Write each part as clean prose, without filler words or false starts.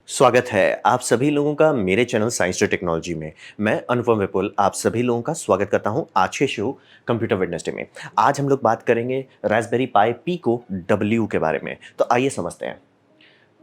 स्वागत है आप सभी लोगों का मेरे चैनल साइंस टू टेक्नोलॉजी में। मैं अनुपम विपुल आप सभी लोगों का स्वागत करता हूं आज के शो कंप्यूटर वेडनेसडे में। आज हम लोग बात करेंगे रास्पबेरी पाई पिको डब्ल्यू के बारे में। तो आइए समझते हैं।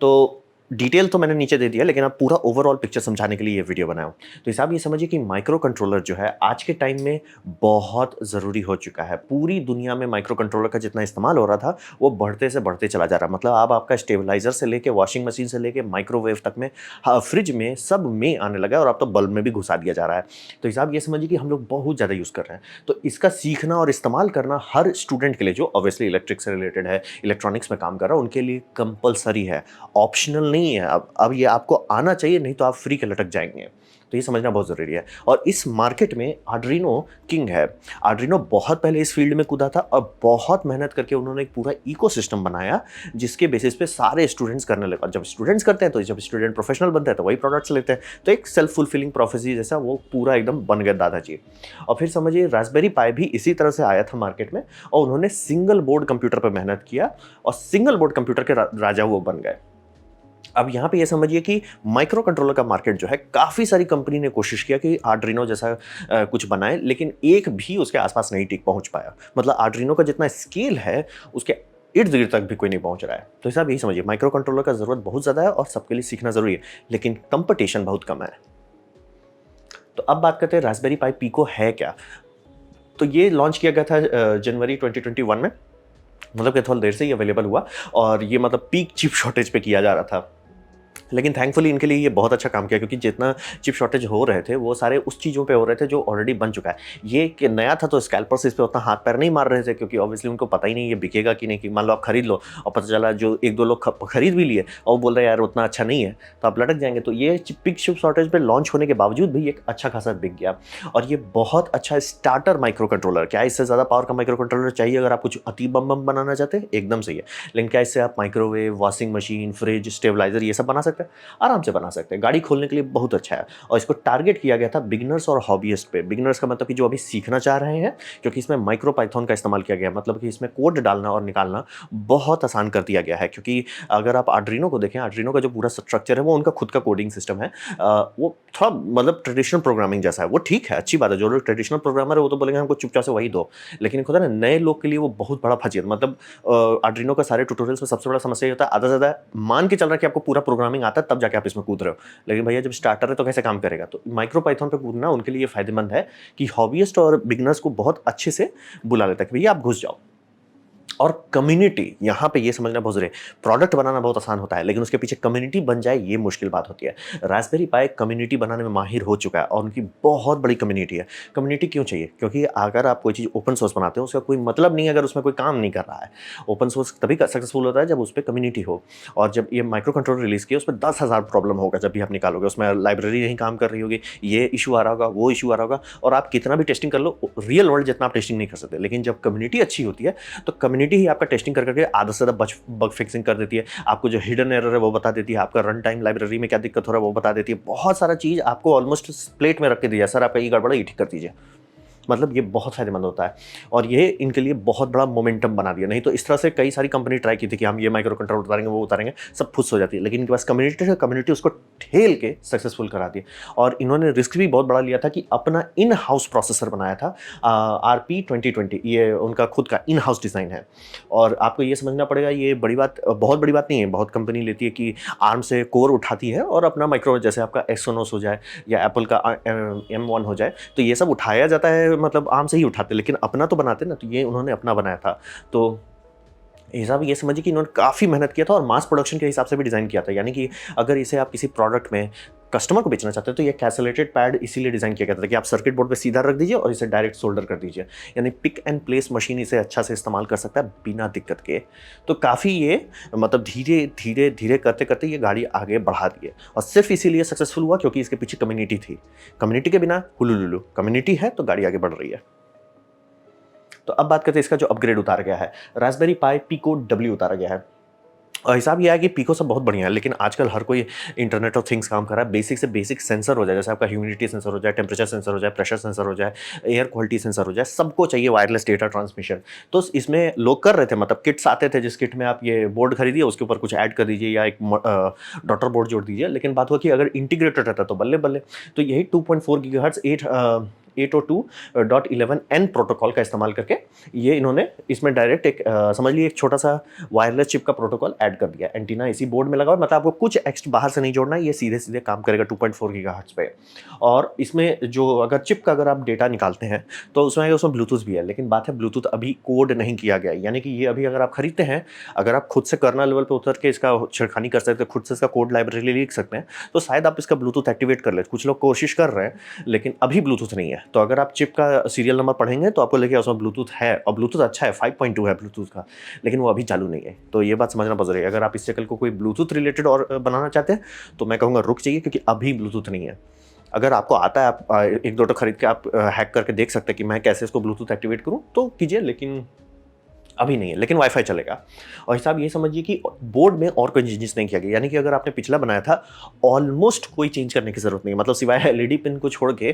तो डिटेल तो मैंने नीचे दे दिया, लेकिन अब पूरा ओवरऑल पिक्चर समझाने के लिए ये वीडियो बनाया हूँ। तो हिसाब ये समझिए कि माइक्रो कंट्रोलर जो है आज के टाइम में बहुत ज़रूरी हो चुका है। पूरी दुनिया में माइक्रो कंट्रोलर का जितना इस्तेमाल हो रहा था वो बढ़ते से बढ़ते चला जा रहा है। मतलब अब आपका स्टेबलाइजर से लेके वॉशिंग मशीन से लेके माइक्रोवेव तक में, हाँ, फ्रिज में, सब में आने लगा है और अब तो बल्ब में भी घुसा दिया जा रहा है। तो हिसाब ये समझिए कि हम लोग बहुत ज़्यादा यूज़ कर रहे हैं। तो इसका सीखना और इस्तेमाल करना हर स्टूडेंट के लिए जो ऑब्वियसली इलेक्ट्रिक से रिलेटेड है, इलेक्ट्रॉनिक्स में काम कर रहा है, उनके लिए कंपलसरी है, ऑप्शनल नहीं है। अब ये आपको आना चाहिए, नहीं तो आप फ्री के लटक जाएंगे। तो ये समझना बहुत ज़रूरी है। और इस मार्केट में आर्डिनो किंग है। आर्डिनो बहुत पहले इस फील्ड में कूदा था और बहुत मेहनत करके उन्होंने एक पूरा इकोसिस्टम बनाया जिसके बेसिस पे सारे स्टूडेंट्स करने लगे। और जब स्टूडेंट्स करते हैं तो जब स्टूडेंट प्रोफेशनल बनते हैं तो वही प्रोडक्ट्स लेते हैं। तो एक सेल्फ फुलफिलिंग प्रोफेसी जैसा वो पूरा एकदम बन गया दादाजी। और फिर समझिए रास्पबेरी पाई भी इसी तरह से आया था मार्केट में, और उन्होंने सिंगल बोर्ड कंप्यूटर पर मेहनत किया और सिंगल बोर्ड कंप्यूटर के राजा वो बन गए। अब यहाँ पे ये समझिए कि माइक्रो कंट्रोलर का मार्केट जो है, काफ़ी सारी कंपनी ने कोशिश किया कि आर्डिनो जैसा कुछ बनाए, लेकिन एक भी उसके आसपास नहीं टिक पहुंच पाया। मतलब आर्डिनो का जितना स्केल है उसके इर्द गिर्द तक भी कोई नहीं पहुंच रहा है। तो हिसाब यही समझिए, माइक्रो कंट्रोलर का ज़रूरत बहुत ज़्यादा है और सबके लिए सीखना ज़रूरी है, लेकिन कंपटीशन बहुत कम है। तो अब बात करते हैं रास्पबेरी पाई पिको है क्या। तो ये लॉन्च किया गया था जनवरी 2021 में। मतलब कि थोड़ा देर से ही अवेलेबल हुआ, और ये मतलब पीक चिप शॉर्टेज पे किया जा रहा था। लेकिन थैंकफुली इनके लिए ये बहुत अच्छा काम किया, क्योंकि जितना चिप शॉर्टेज हो रहे थे वो सारे उस चीज़ों पे हो रहे थे जो ऑलरेडी बन चुका है। ये कि नया था तो स्कैल्पर्स इस पे उतना हाथ पैर नहीं मार रहे थे, क्योंकि ऑब्वियसली उनको पता ही नहीं ये बिकेगा कि नहीं। कि मान लो आप खरीद लो और पता चला जो एक दो लोग खरीद भी लिए और वो बोल रहे हैं यार उतना अच्छा नहीं है, तो आप लटक जाएंगे। तो ये पिक चिप शॉर्टेज पे लॉन्च होने के बावजूद भी एक अच्छा खासा बिक गया। और ये बहुत अच्छा स्टार्टर माइक्रो कंट्रोलर, क्या इससे ज़्यादा पावर का माइक्रो कंट्रोलर चाहिए अगर आप कुछ अति बम बम बनाना चाहते हैं? एकदम सही है। लेकिन क्या इससे आप microwave, washing machine, fridge, stabiliser ये सब बना सकते हैं? आराम से बना सकते हैं। गाड़ी खोलने के लिए बहुत अच्छा है। और इसको टारगेट किया गया था बिगिनर्स और हॉबीइस्ट पे। बिगिनर्स का मतलब कि जो अभी सीखना चाह रहे हैं, क्योंकि इसमें माइक्रो पाइथन का इस्तेमाल किया गया है। मतलब कि इसमें कोड डालना और निकालना बहुत आसान कर दिया गया है। क्योंकि अगर आप आर्डिनो को देखें, आर्डिनो का जो पूरा स्ट्रक्चर है वो उनका खुद का कोडिंग सिस्टम है। वो थोड़ा मतलब ट्रेडिशनल प्रोग्रामिंग जैसा है। वो ठीक है, अच्छी बात है। जो लोग ट्रेडिशनल प्रोग्रामर है वो तो बोलेंगे हमको चुपचाप से वही दो। लेकिन एक होता है ना, नए लोग के लिए वो बहुत बड़ा फजीयत। मतलब आर्डिनो का सारे ट्यूटोरियल्स में सबसे बड़ा समस्या ये होता है, आधा से ज़्यादा मान के चल रहा है कि आपको पूरा प्रोग्रामिंग आता है तब जाके आप इसमें कूद रहे हो। लेकिन भैया जब स्टार्टर है तो कैसे काम करेगा? तो माइक्रो पाइथन पे कूदना उनके लिए फायदेमंद है कि हॉबीइस्ट और बिगिनर्स को बहुत अच्छे से बुला लेता है कि भैया आप घुस जाओ। और कम्युनिटी यहाँ पे ये समझना बहुत ज़रूरी है। प्रोडक्ट बनाना बहुत आसान होता है, लेकिन उसके पीछे कम्युनिटी बन जाए ये मुश्किल बात होती है। रास्पबेरी पाई कम्युनिटी बनाने में माहिर हो चुका है और उनकी बहुत बड़ी कम्युनिटी है। कम्युनिटी क्यों चाहिए? क्योंकि अगर आप कोई चीज़ ओपन सोर्स बनाते हो उसका कोई मतलब नहीं है अगर उसमें कोई काम नहीं कर रहा है। ओपन सोर्स तभी सक्सेसफुल होता है जब उस पे कम्युनिटी हो। और जब ये माइक्रो कंट्रोलर रिलीज़ किया उसमें 10,000 प्रॉब्लम होगा जब भी आप निकालोगे। उसमें लाइब्रेरी नहीं काम कर रही होगी, ये इशू आ रहा होगा, वो इशू आ रहा होगा, और आप कितना भी टेस्टिंग कर लो, रियल वर्ल्ड जितना आप टेस्टिंग नहीं कर सकते। लेकिन जब कम्युनिटी अच्छी होती है तो कम्युनिटी ही आपका टेस्टिंग करके आधा से ज़्यादा बग फिक्सिंग कर देती है। आपको जो हिडन एरर है वो बता देती है, आपका रन टाइम लाइब्रेरी में क्या दिक्कत हो रहा है वो बता देती है। बहुत सारा चीज़ आपको ऑलमोस्ट प्लेट में रख के दिया, सर आपका ये गड़बड़ है, ये ठीक कर दीजिए। मतलब ये बहुत फ़ायदेमंद होता है और ये इनके लिए बहुत बड़ा मोमेंटम बना दिया। नहीं तो इस तरह से कई सारी कंपनी ट्राई की थी कि हम ये माइक्रो कंट्रोलर उतारेंगे, वो उतारेंगे, सब फुस हो जाती है। लेकिन इनके पास कम्युनिटी है, कम्युनिटी उसको ठेल के सक्सेसफुल करा दी। और इन्होंने रिस्क भी बहुत बड़ा लिया था कि अपना इन हाउस प्रोसेसर बनाया था। RP2020 ये उनका खुद का इन हाउस डिज़ाइन है। और आपको ये समझना पड़ेगा, ये बड़ी बात, बहुत बड़ी बात नहीं है। बहुत कंपनी लेती है कि आर्म से कोर उठाती है और अपना माइक्रो, जैसे आपका एक्सोनोस हो जाए या एप्पल का M1 हो जाए, तो ये सब उठाया जाता है, मतलब आम से ही उठाते, लेकिन अपना तो बनाते ना। तो ये उन्होंने अपना बनाया था। तो हिसाब ये समझिए कि इन्होंने काफ़ी मेहनत किया था और मास प्रोडक्शन के हिसाब से भी डिज़ाइन किया था। यानी कि अगर इसे आप किसी प्रोडक्ट में कस्टमर को बेचना चाहते हैं तो ये कैसेलेटेड पैड इसीलिए डिज़ाइन किया गया था कि आप सर्किट बोर्ड पे सीधा रख दीजिए और इसे डायरेक्ट सोल्डर कर दीजिए। यानी पिक एंड प्लेस मशीन इसे अच्छा से इस्तेमाल कर सकता है बिना दिक्कत के। तो काफ़ी ये मतलब धीरे धीरे धीरे करते करते ये गाड़ी आगे बढ़ा दी है, और सिर्फ इसीलिए सक्सेसफुल हुआ क्योंकि इसके पीछे कम्युनिटी थी। कम्युनिटी के बिना हुलुलुलु, कम्युनिटी है तो गाड़ी आगे बढ़ रही है। तो अब बात करते हैं इसका जो अपग्रेड उतारा गया है, रास्पबेरी पाई पिको डब्ल्यू उतारा गया है। और हिसाब ये है कि पीको सब बहुत बढ़िया है, लेकिन आजकल हर कोई इंटरनेट ऑफ थिंग्स काम कर रहा है। बेसिक से बेसिक सेंसर हो जाए, जैसे आपका ह्यूमिडिटी सेंसर हो जाए, टेम्परेचर सेंसर हो जाए, प्रेशर सेंसर हो जाए, एयर क्वालिटी सेंसर हो जाए, सबको चाहिए वायरलेस डेटा ट्रांसमिशन। तो इसमें लोग कर रहे थे, मतलब किट्स आते थे जिस किट में आप ये बोर्ड खरीदिए, उसके ऊपर कुछ ऐड कर दीजिए या एक डॉटर बोर्ड जोड़ दीजिए। लेकिन बात हुआ कि अगर इंटीग्रेटेड रहता तो बल्ले बल्ले। तो यही 2.4 गीगाहर्ट्ज़ 802.11n प्रोटोकॉल का इस्तेमाल करके ये इन्होंने इसमें डायरेक्ट एक समझ लीजिए एक छोटा सा वायरलेस चिप का प्रोटोकॉल ऐड कर दिया। एंटीना इसी बोर्ड में लगा हुआ है, मतलब आपको कुछ एक्स्ट्रा बाहर से नहीं जोड़ना है, ये सीधे सीधे काम करेगा 2.4 गीगाहर्ट्ज़ पे। और इसमें जो अगर चिप का अगर आप डेटा निकालते हैं तो उसमें ब्लूटूथ भी है, लेकिन बात है ब्लूटूथ अभी कोड नहीं किया गया है। यानी कि ये अभी अगर आप खरीदते हैं, अगर आप खुद से कर्नल लेवल पे उतर के इसका छिड़खानी कर सकते हैं, खुद से इसका कोड लाइब्रेरी लिख सकते हैं, तो शायद आप इसका ब्लूटूथ एक्टिवेट कर ले। कुछ लोग कोशिश कर रहे हैं, लेकिन अभी ब्लूटूथ नहीं है। तो अगर आप चिप का सीरियल नंबर पढ़ेंगे तो आपको लेके उसमें ब्लूटूथ है, और ब्लूटूथ अच्छा है, 5.2 है ब्लूटूथ का, लेकिन वो अभी चालू नहीं है। तो ये बात समझना बहुत जरूरी है। अगर आप इस चैनल को कोई ब्लूटूथ रिलेटेड और बनाना चाहते हैं तो मैं कहूँगा रुक जाइए, क्योंकि अभी ब्लूटूथ नहीं है। अगर आपको आता है, आप एक दो खरीद के आप हैक करके देख सकते हैं कि मैं कैसे इसको ब्लूटूथ एक्टिवेट करूँ, तो कीजिए, लेकिन अभी नहीं है। लेकिन वाईफाई चलेगा। और हिसाब ये समझिए कि बोर्ड में और कोई चेंजेस नहीं किया गया, यानी कि अगर आपने पिछला बनाया था, ऑलमोस्ट कोई चेंज करने की जरूरत नहीं है। मतलब सिवाय एलईडी पिन को छोड़ के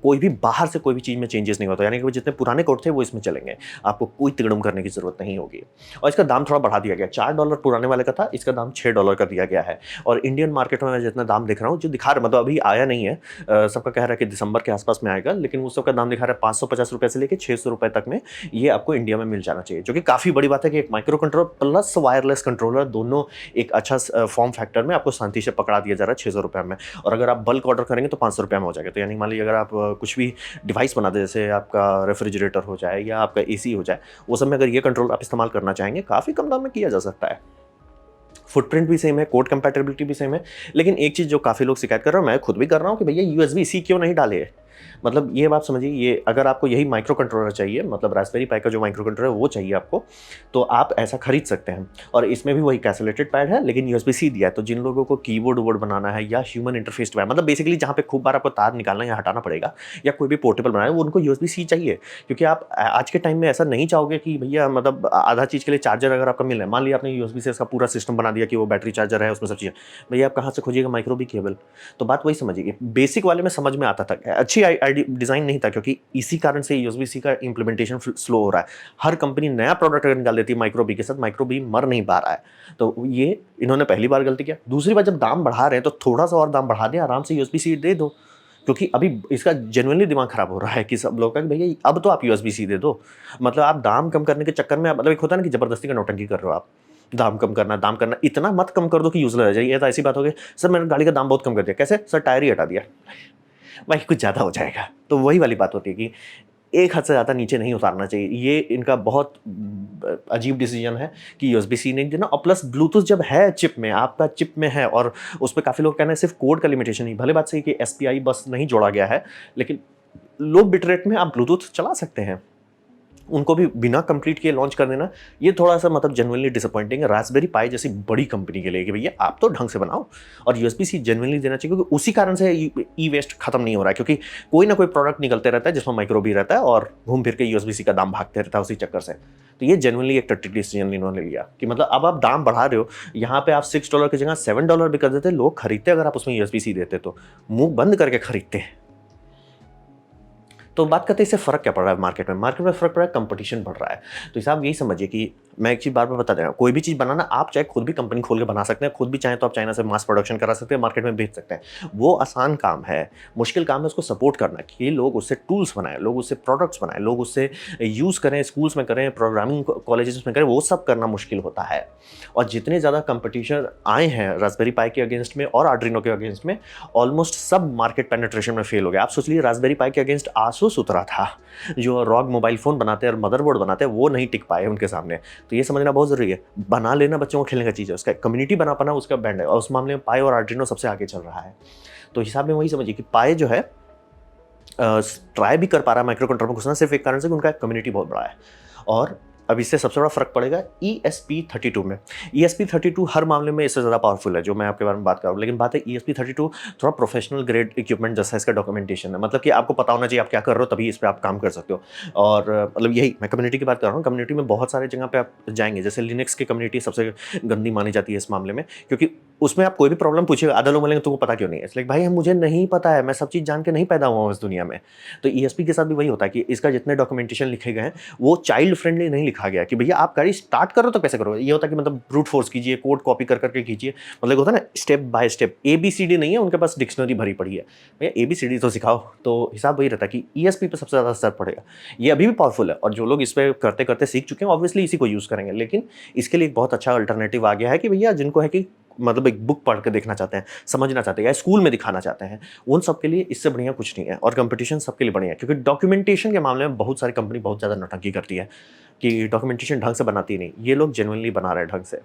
कोई भी बाहर से कोई भी चीज़ में चेंजेस नहीं होता, यानी कि वो जितने पुराने कोड थे वो इसमें चलेंगे, आपको कोई तिगड़म करने की जरूरत नहीं होगी। और इसका दाम थोड़ा बढ़ा दिया गया, $4 पुराने वाले का था, इसका दाम $6 कर दिया गया है। और इंडियन मार्केट में मैं जितना दाम दिख रहा हूँ, जो दिखा रहा मतलब अभी आया नहीं है, सबका कह रहा है कि दिसंबर के आसपास में आएगा, लेकिन उस सबका दाम दिखा रहा है ₹550 से लेकर ₹600 तक में ये आपको इंडिया में मिल जाना चाहिए, जो कि काफ़ी बड़ी बात है कि एक micro controller plus wireless controller दोनों एक अच्छा फॉर्म फैक्टर में आपको शांति से पकड़ा दिया जा रहा है ₹600 में। और अगर आप बल्क ऑर्डर करेंगे तो ₹500 में हो जाएगा। तो यानी मान लीजिए अगर आप कुछ भी डिवाइस बना दे, जैसे आपका रेफ्रिजरेटर हो जाए या आपका एसी हो जाए, वो सब में अगर ये कंट्रोल आप इस्तेमाल करना चाहेंगे, काफ़ी कम दाम में किया जा सकता है। फुटप्रिंट भी सेम है, कोड कंपैटिबिलिटी भी सेम है। लेकिन एक चीज़ जो काफ़ी लोग शिकायत कर रहे हैं, मैं खुद भी कर रहा हूँ, कि भैया USB-C क्यों नहीं डाले। मतलब ये बात समझिए, ये अगर आपको यही माइक्रो कंट्रोलर चाहिए, मतलब रास्पबेरी पाई का जो माइक्रो कंट्रोलर है वो चाहिए आपको, तो आप ऐसा खरीद सकते हैं। और इसमें भी वही कैसुलेटेड पैड है, लेकिन USB-C दिया है। तो जिन लोगों को कीबोर्ड वोर्ड बनाना है या ह्यूमन इंटरफेस डिवाइस, मतलब बेसिकली जहाँ पे खूब बार आपको तार निकालना या हटाना पड़ेगा, या कोई भी पोर्टेबल बनाना है, वो उनको USB-C चाहिए। क्योंकि आप आज के टाइम में ऐसा नहीं चाहोगे कि भैया मतलब आधा चीज़ के लिए चार्जर अगर आपका मिल रहा है, मान लिया आपने USB से इसका पूरा सिस्टम बना दिया कि वो बैटरी चार्जर है, उसमें सब चीज़ें, भैया आप कहाँ से खोजिएगा माइक्रो बी केबल। तो बात वही समझिए, बेसिक वाले में समझ में आता था, अच्छी डिज़ाइन नहीं था, क्योंकि इसी कारण से USB-C का इंप्लीमेंटेशन स्लो हो रहा है। हर कंपनी नया प्रोडक्ट अगर निकाल देती है माइक्रो बी के साथ, माइक्रो बी मर नहीं पा रहा है। तो ये इन्होंने पहली बार गलती किया। दूसरी बार जब दाम बढ़ा रहे हैं तो थोड़ा सा और दाम बढ़ा दें, आराम से USB-C दे दो, क्योंकि अभी इसका जेन्युइनली दिमाग खराब हो रहा है कि सब लोग का कि भैया अब तो आप USB-C दे दो। मतलब आप दाम कम करने के चक्कर में, मतलब एक होता है ना कि जबरदस्ती का नौटंकी कर रहे हो आप, दाम कम करना, दाम करना, इतना मत कम कर दो कि यूजलेस रह जाए। ये तो ऐसी बात हो गई, सर मैंने गाड़ी का दाम बहुत कम कर दिया, कैसे सर, टायर ही हटा दिया, भाई कुछ ज़्यादा हो जाएगा। तो वही वाली बात होती है कि एक हद से ज़्यादा नीचे नहीं उतारना चाहिए। ये इनका बहुत अजीब डिसीजन है कि USB-C नहीं देना। और प्लस ब्लूटूथ जब है चिप में, आपका चिप में है, और उस पर काफ़ी लोग कहना है सिर्फ कोड का लिमिटेशन ही, भले बात सही कि SPI बस नहीं जोड़ा गया है, लेकिन लो बिट रेट में आप ब्लूटूथ चला सकते हैं। उनको भी बिना कंप्लीट किए लॉन्च कर देना, ये थोड़ा सा मतलब जेन्युइनली डिसअपॉइंटिंग है रास्पबेरी पाई जैसी बड़ी कंपनी के लिए, कि भैया आप तो ढंग से बनाओ। और USB-C जेन्युइनली देना चाहिए, क्योंकि उसी कारण से ई वेस्ट खत्म नहीं हो रहा है, क्योंकि कोई ना कोई प्रोडक्ट निकलते रहता है जिसमें माइक्रो भी रहता है, और घूम फिर के USB-C का दाम भागते रहता है उसी चक्कर से। तो ये जेन्युइनली एक टट्टी डिसीजन इन्होंने लिया कि मतलब अब आप दाम बढ़ा रहे हो, यहाँ पे आप $6 की जगह $7 भी कर देते, लोग खरीदते अगर आप उसमें USB-C देते, तो मुंह बंद करके खरीदते हैं। तो बात करते हैं इससे फ़र्क क्या पड़ रहा है मार्केट में। मार्केट में फ़र्क पड़ रहा है, कंपटीशन बढ़ रहा है। तो हिसाब यही समझिए कि मैं एक चीज़ बार बार बता दे रहा हूँ, कोई भी चीज़ बनाना आप चाहे खुद भी कंपनी खोल के बना सकते हैं, खुद भी चाहें तो आप चाइना से मास प्रोडक्शन करा सकते हैं, मार्केट में बेच सकते हैं। वो आसान काम है, मुश्किल काम है उसको सपोर्ट करना, कि लोग उससे टूल्स बनाएं, लोग उससे प्रोडक्ट्स बनाएं, लोग उससे यूज़ करें, स्कूल्स में करें, प्रोग्रामिंग कॉलेजेस में करें, वो सब करना मुश्किल होता है। और जितने ज़्यादा कंपटीशन आए हैं रास्पबेरी पाई के अगेंस्ट में और आर्डिनो के अगेंस्ट में, ऑलमोस्ट सब मार्केट पेनिट्रेशन में फेल हो गया। आप सोच लीजिए रास्पबेरी पाई के अगेंस्ट आसूस उतरा था, जो रॉग मोबाइल फ़ोन बनाते हैं और मदरबोर्ड बनाते हैं, वो नहीं टिक पाए उनके सामने। तो ये समझना बहुत ज़रूरी है। बना लेना बच्चों को खेलने का चीज़ है, उसका कम्युनिटी बना पाना उसका बैंड है, और उस मामले में पाई और आर्डिनो सबसे आगे चल रहा है। तो हिसाब में वही समझिए कि पाई जो है ट्राई भी कर पा रहा है माइक्रो कंट्रोलर में घुसना, सिर्फ एक कारण से कि उनका कम्युनिटी बहुत बड़ा है। और अब इससे सबसे बड़ा फ़र्क पड़ेगा ESP32 में। ESP32 हर मामले में इससे ज़्यादा पावरफुल है, जो मैं आपके बारे में बात कर रहा हूँ। लेकिन बात है ESP32 थोड़ा प्रोफेशनल ग्रेड इक्विपमेंट जैसा इसका डॉक्यूमेंटेशन है। मतलब कि आपको पता होना चाहिए आप क्या कर रहे हो, तभी इस पे आप काम कर सकते हो। और मतलब यही मैं कम्युनिटी की बात कर रहा हूँ। कम्युनिटी में बहुत सारे जगह पे आप जाएँगे, जैसे लिनक्स की कम्युनिटी सबसे गंदी मानी जाती है इस मामले में, क्योंकि उसमें आप कोई भी प्रॉब्लम पूछिएगा, आधा लोग बोलेंगे तुमको पता क्यों नहीं है? इसलिए भाई मुझे नहीं पता है, मैं सब चीज़ जान के नहीं पैदा हुआ हूँ इस दुनिया में। तो ESP के साथ भी वही होता है कि इसका जितने डॉक्यूमेंटेशन लिखे गए हैं, वो चाइल्ड फ्रेंडली नहीं लिखा गया कि भैया आप गाड़ी स्टार्ट करो तो कैसे करोगे। ये होता है कि मतलब ब्रूट फोर्स कीजिए, कोड कॉपी कर करके कीजिए, मतलब होता है ना स्टेप बाय स्टेप। ABCD नहीं है उनके पास, डिक्शनरी भरी पड़ी है। भैया ABCD तो सिखाओ। तो हिसाब वही रहता है कि ESP पे सबसे ज़्यादा असर पड़ेगा। ये अभी भी पावरफुल है और जो लोग इस पे करते करते सीख चुके हैं ऑब्वियसली इसी को यूज़ करेंगे। लेकिन इसके लिए एक बहुत अच्छा अल्टरनेटिव आ गया है कि भैया जिनको है कि मतलब एक बुक पढ़ के देखना चाहते हैं, समझना चाहते हैं या स्कूल में दिखाना चाहते हैं, उन सब के लिए इससे बढ़िया कुछ नहीं है। और कंपटीशन सबके लिए बढ़िया है, क्योंकि डॉक्यूमेंटेशन के मामले में बहुत सारी कंपनी बहुत ज़्यादा नौटंकी करती है कि डॉक्यूमेंटेशन ढंग से बनाती नहीं। ये लोग जेन्युइनली बना रहे हैं ढंग से।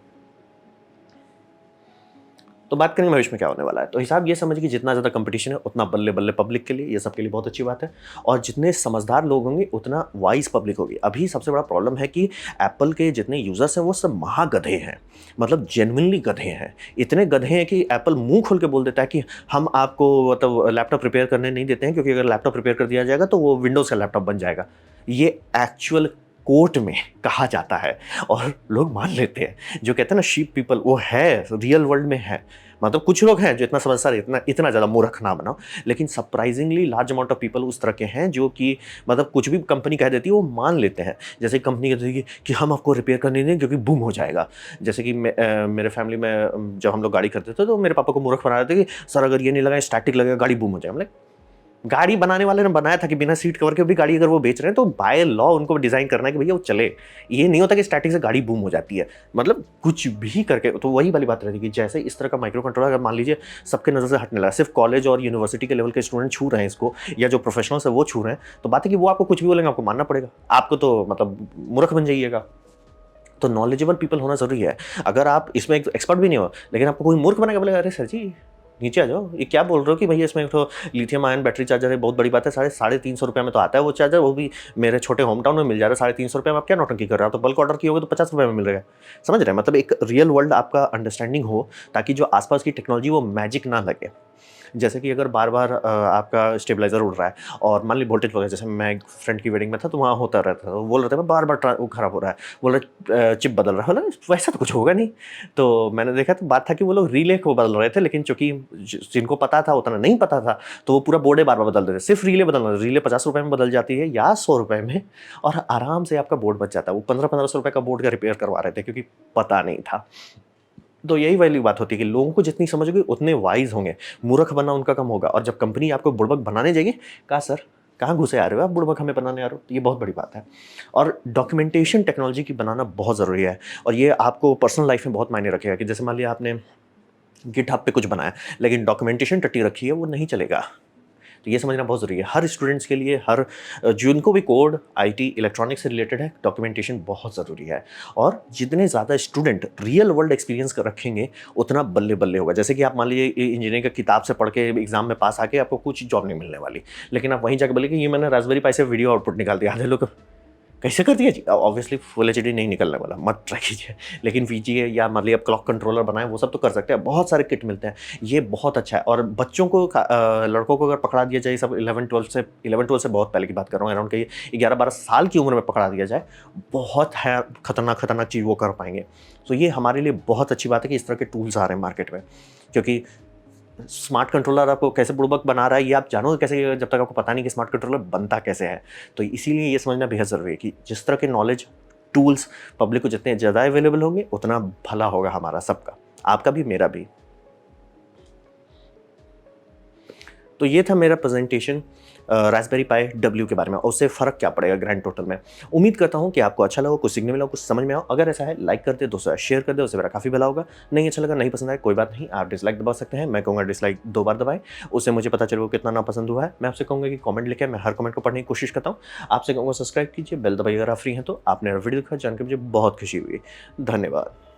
तो बात करेंगे भविष्य में क्या होने वाला है। तो हिसाब ये समझिए कि जितना ज़्यादा कंपटीशन है उतना बल्ले बल्ले पब्लिक के लिए, ये सब के लिए बहुत अच्छी बात है। और जितने समझदार लोग होंगे उतना वाइज पब्लिक होगी। अभी सबसे बड़ा प्रॉब्लम है कि एप्पल के जितने यूज़र्स हैं वो सब महागधे हैं, मतलब जेन्युइनली गधे हैं। इतने गधे हैं कि एप्पल मुंह खोल के बोल देता है कि हम आपको मतलब लैपटॉप रिपेयर करने नहीं देते हैं, क्योंकि अगर लैपटॉप रिपेयर कर दिया जाएगा तो वो विंडोज़ का लैपटॉप बन जाएगा। ये एक्चुअल कोर्ट में कहा जाता है और लोग मान लेते हैं। जो कहते हैं ना शीप पीपल, वो है रियल वर्ल्ड में है। मतलब कुछ लोग हैं जो इतना समझदार, इतना ज़्यादा मूर्ख ना बनाओ, लेकिन surprisingly large amount of people उस तरह के हैं जो कि मतलब कुछ भी कंपनी कह देती है वो मान लेते हैं। जैसे कंपनी कहती है कि हम आपको रिपेयर करने दें क्योंकि बूम हो जाएगा। जैसे कि मेरे फैमिली में जब हम लोग गाड़ी करते थे तो मेरे पापा को मूर्ख बना रहे थे कि सर अगर ये नहीं लगा स्टैटिक लगेगा गाड़ी बूम हो जाएगा। मतलब गाड़ी बनाने वाले ने बनाया था कि बिना सीट कवर के भी गाड़ी अगर वो बेच रहे हैं तो बाय लॉ उनको डिज़ाइन करना है कि भैया वो चले। ये नहीं होता कि स्टैटिक से गाड़ी बूम हो जाती है। मतलब कुछ भी करके, तो वही वाली बात रहती है कि जैसे इस तरह का माइक्रो कंट्रोलर अगर मान लीजिए सबके नज़र से हटने लगा, सिर्फ कॉलेज और यूनिवर्सिटी के लेवल के स्टूडेंट छू रहे हैं इसको, या जो प्रोफेशनल्स है वो छू रहे हैं, तो बात है कि वो आपको कुछ भी बोलेंगे आपको मानना पड़ेगा। आपको तो मतलब मूर्ख बन जाइएगा। तो नॉलेजेबल पीपल होना ज़रूरी है। अगर आप इसमें एक एक्सपर्ट भी नहीं हो, लेकिन आपको कोई मूर्ख बनाएगा, बोलेगा अरे सर जी नीचे आ जाओ, ये क्या बोल रहे हो कि भैया इसमें तो लिथियम आयन बैटरी चार्जर है, बहुत बड़ी बात है, साढ़े 350 में तो आता है वो चार्जर, वो भी मेरे छोटे होम टाउन में मिल जा रहा है 350 में। आप क्या नौटंकी कर रहे हो? तो बल्क ऑर्डर किए होगे तो 50 में मिल रहा है। समझ रहे हैं? मतलब एक रियल वर्ल्ड आपका अंडरस्टैंडिंग हो, ताकि जो आसपास की टेक्नोलॉजी वो मैजिक ना लगे। जैसे कि अगर बार बार आपका स्टेबलाइजर उड़ रहा है और मान ली वोल्टेज वगैरह, जैसे मैं एक फ्रेंड की वेडिंग में था तो वहाँ होता रहता था, वो बोल रहे थे बार बार वो खराब हो रहा है, बोल रहे चिप बदल रहा है। बोला वैसा तो कुछ होगा नहीं। तो मैंने देखा तो बात था कि वो लोग रिले को बदल रहे थे, लेकिन चूंकि जिनको पता था उतना नहीं पता था, तो वो पूरा बोर्डे बार बार बदल रहे थे। सिर्फ रिले बदल रहे, रिले 50 रुपये में बदल जाती है या 100 रुपये में, और आराम से आपका बोर्ड बच जाता है। वो 1500 रुपये का बोर्ड का रिपेयर करवा रहे थे क्योंकि पता नहीं था। तो यही वाली बात होती है कि लोगों को जितनी समझ होगी उतने वाइज होंगे, मूर्ख बनना उनका कम होगा। और जब कंपनी आपको बुड़बक बनाने जाएगी, कहा सर कहाँ घुसे आ रहे हो आप, बुड़बक हमें बनाने आ रहे हो, तो ये बहुत बड़ी बात है। और डॉक्यूमेंटेशन टेक्नोलॉजी की बनाना बहुत ज़रूरी है, और ये आपको पर्सनल लाइफ में बहुत मायने रखेगा। कि जैसे मान लिया आपने गिटहब पे कुछ बनाया, लेकिन डॉक्यूमेंटेशन टट्टी रखी है, वो नहीं चलेगा। तो ये समझना बहुत ज़रूरी है हर स्टूडेंट्स के लिए। हर जिनको भी कोड आईटी इलेक्ट्रॉनिक्स से रिलेटेड है, डॉक्यूमेंटेशन बहुत ज़रूरी है। और जितने ज़्यादा स्टूडेंट रियल वर्ल्ड एक्सपीरियंस कर रखेंगे उतना बल्ले बल्ले होगा। जैसे कि आप मान लीजिए इंजीनियरिंग का किताब से पढ़ के एग्जाम में पास आके आपको कुछ जॉब नहीं मिलने वाली, लेकिन आप वहीं जाकर बोले कि ये मैंने रास्पबेरी पाई से वीडियो आउटपुट निकाल दिया। आधे लोग कैसे कर दिया जी? ऑब्वियसली फुल एचडी नहीं निकलने वाला, मत ट्राई कीजिए। लेकिन वीजीए या मान लीजिए आप क्लॉक कंट्रोलर बनाएं, वो सब तो कर सकते हैं। बहुत सारे किट मिलते हैं, ये बहुत अच्छा है। और बच्चों को लड़कों को अगर पकड़ा दिया जाए, सब 11-12 से बहुत पहले की बात कर रहा हूँ, अराउंड कहिए 11-12 साल की उम्र में पकड़ा दिया जाए, बहुत है खतरनाक चीज़ वो कर पाएंगे। तो ये हमारे लिए बहुत अच्छी बात है कि इस तरह के टूल्स आ रहे हैं मार्केट में। क्योंकि स्मार्ट कंट्रोलर आपको कैसे बुड़बक बना रहा है ये आप जानोगे कैसे, जब तक आपको पता नहीं कि स्मार्ट कंट्रोलर बनता कैसे है। तो इसीलिए ये समझना बेहद ज़रूरी है कि जिस तरह के नॉलेज टूल्स पब्लिक को जितने ज़्यादा अवेलेबल होंगे उतना भला होगा हमारा सबका, आपका भी मेरा भी। तो ये था मेरा प्रेजेंटेशन रास्पबेरी पाई डब्ल्यू के बारे में, और उससे फ़र्क क्या पड़ेगा ग्रैंड टोटल में। उम्मीद करता हूँ कि आपको अच्छा लगा, कुछ सीखने मिला, कुछ समझ में आओ। अगर ऐसा है लाइक कर दे, दोस्तों शेयर कर दे, उससे मेरा काफ़ी भला होगा। नहीं अच्छा लगा, नहीं पसंद आया, कोई बात नहीं, आप डिसलाइक दबा सकते हैं। मैं कहूँगा डिसलाइक 2 बार दबाएं, उससे मुझे पता चलेगा कितना नापसंद हुआ है। मैं आपसे कहूँगा कि कमेंट लिखें, मैं हर कमेंट को पढ़ने की कोशिश करता हूँ। आपसे कहूँगा सब्सक्राइब कीजिए, बेल दबाइए अगर आप फ्री हैं तो। आपने वीडियो देखा, जान के मुझे बहुत खुशी हुई। धन्यवाद।